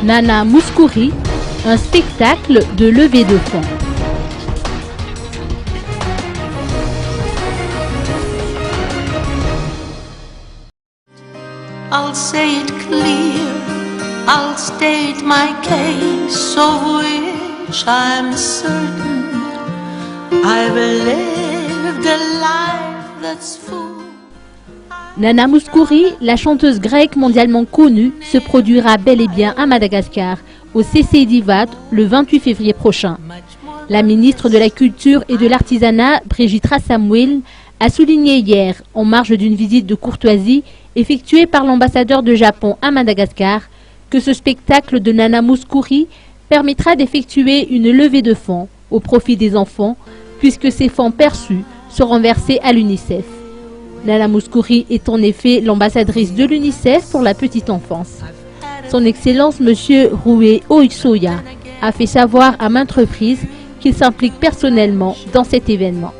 Nana Mouskouri, un spectacle de levée de fonds. I'll say it clear, I'll state my case of which I'm certain. I've lived a life that's full. Nana Mouskouri, la chanteuse grecque mondialement connue, se produira bel et bien à Madagascar, au CCI d'Ivat, le 28 février prochain. La ministre de la Culture et de l'Artisanat, Brigitte Rasamuel, a souligné hier, en marge d'une visite de courtoisie effectuée par l'ambassadeur de Japon à Madagascar, que ce spectacle de Nana Mouskouri permettra d'effectuer une levée de fonds au profit des enfants, puisque ces fonds perçus seront versés à l'UNICEF. Nana Mouskouri est en effet l'ambassadrice de l'UNICEF pour la petite enfance. Son Excellence M. Rue Oisoya a fait savoir à maintes reprises qu'il s'implique personnellement dans cet événement.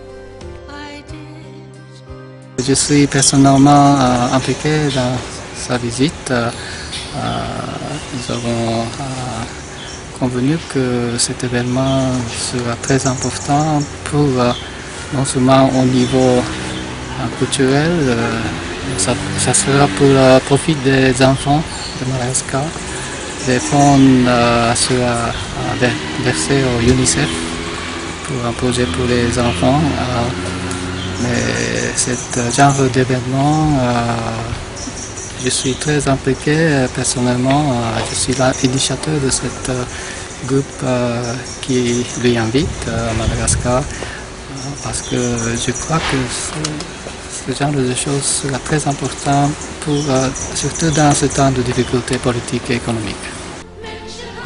Je suis personnellement impliqué dans sa visite. Nous avons convenu que cet événement sera très important pour non seulement au niveau culturel, ça sera pour le profit des enfants de Madagascar. Les fonds seront versés au UNICEF pour un projet pour les enfants. Mais ce genre d'événement, je suis très impliqué personnellement. Je suis l'initiateur de ce groupe qui lui invite à Madagascar parce que je crois que ce genre de choses sera très important, surtout dans ce temps de difficultés politiques et économiques.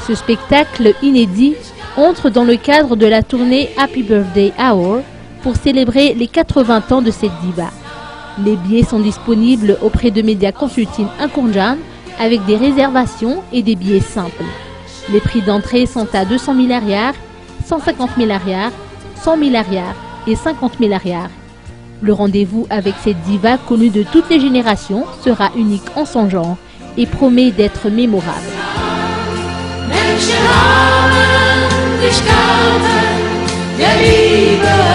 Ce spectacle inédit entre dans le cadre de la tournée Happy Birthday Hour pour célébrer les 80 ans de cette diva. Les billets sont disponibles auprès de Media Consulting à Kourjan avec des réservations et des billets simples. Les prix d'entrée sont à 200 000 arrières, 150 000 arrières, 100 000 arrières et 50 000 arrières. Le rendez-vous avec cette diva connue de toutes les générations sera unique en son genre et promet d'être mémorable. Menschen haben gestorben, der Liebe